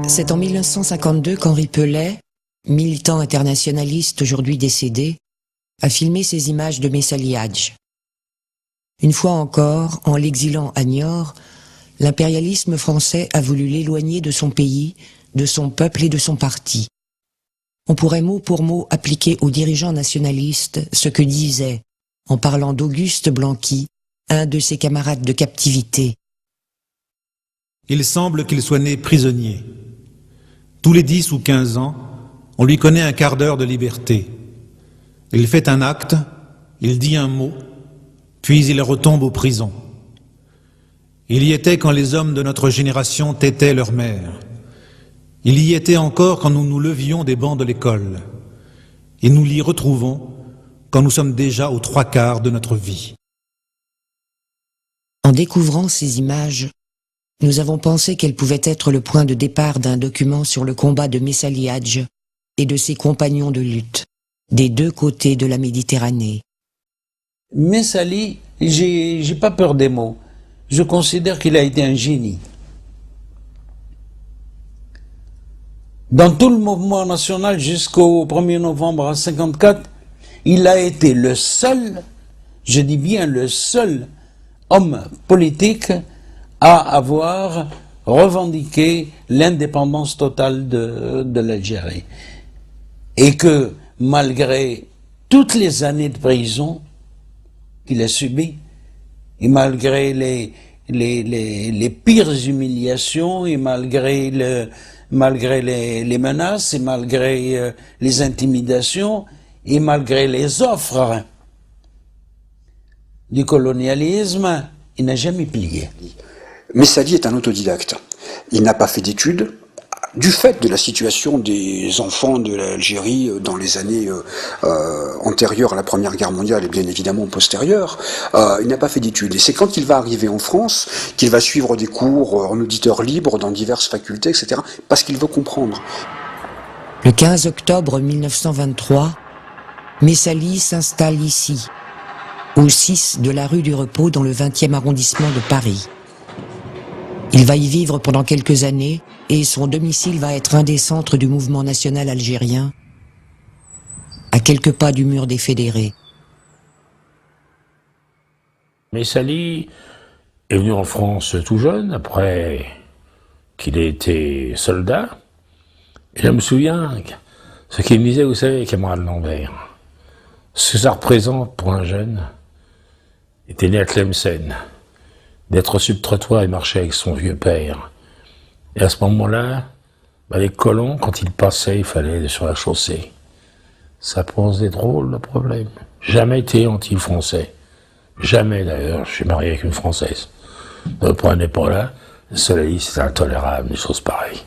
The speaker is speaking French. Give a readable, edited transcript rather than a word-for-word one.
C'est en 1952 qu'Henri Pellet, militant internationaliste aujourd'hui décédé, a filmé ces images de Messali Hadj. Une fois encore, en l'exilant à Niort, l'impérialisme français a voulu l'éloigner de son pays, de son peuple et de son parti. On pourrait mot pour mot appliquer aux dirigeants nationalistes ce que disait, en parlant d'Auguste Blanqui, un de ses camarades de captivité. Il semble qu'il soit né prisonnier. Tous les 10 ou 15 ans, on lui connaît un quart d'heure de liberté. Il fait un acte, il dit un mot, puis il retombe aux prisons. Il y était quand les hommes de notre génération têtaient leur mère. Il y était encore quand nous nous levions des bancs de l'école. Et nous l'y retrouvons quand nous sommes déjà aux 3/4 de notre vie. En découvrant ces images, nous avons pensé qu'elles pouvaient être le point de départ d'un document sur le combat de Messali Hadj et de ses compagnons de lutte, des deux côtés de la Méditerranée. Messali, j'ai pas peur des mots. Je considère qu'il a été un génie. Dans tout le mouvement national jusqu'au 1er novembre 1954, il a été le seul, je dis bien le seul, homme politique à avoir revendiqué l'indépendance totale de l'Algérie. Et que malgré toutes les années de prison qu'il a subies, et malgré les pires humiliations, et malgré les menaces, et malgré les intimidations, et malgré les offres du colonialisme, il n'a jamais plié. Messali est un autodidacte. Il n'a pas fait d'études. Du fait de la situation des enfants de l'Algérie dans les années antérieures à la Première Guerre mondiale et bien évidemment postérieures, il n'a pas fait d'études. Et c'est quand il va arriver en France qu'il va suivre des cours en auditeur libre dans diverses facultés, etc., parce qu'il veut comprendre. Le 15 octobre 1923, Messali s'installe ici, au 6 de la rue du Repos dans le 20e arrondissement de Paris. Il va y vivre pendant quelques années et son domicile va être un des centres du mouvement national algérien, à quelques pas du mur des Fédérés. Messali est venu en France tout jeune, après qu'il ait été soldat. Et je me souviens ce qu'il me disait, vous savez, camarade Lambert, ce que ça représente pour un jeune, était né à Tlemcen, d'être sur le trottoir et marcher avec son vieux père. Et à ce moment-là, les colons, quand ils passaient, il fallait aller sur la chaussée. Ça pose des drôles de problèmes. Jamais été anti-français. Jamais d'ailleurs, je suis marié avec une Française. Ne prenez pas là, cela dit, c'est intolérable, des choses pareilles.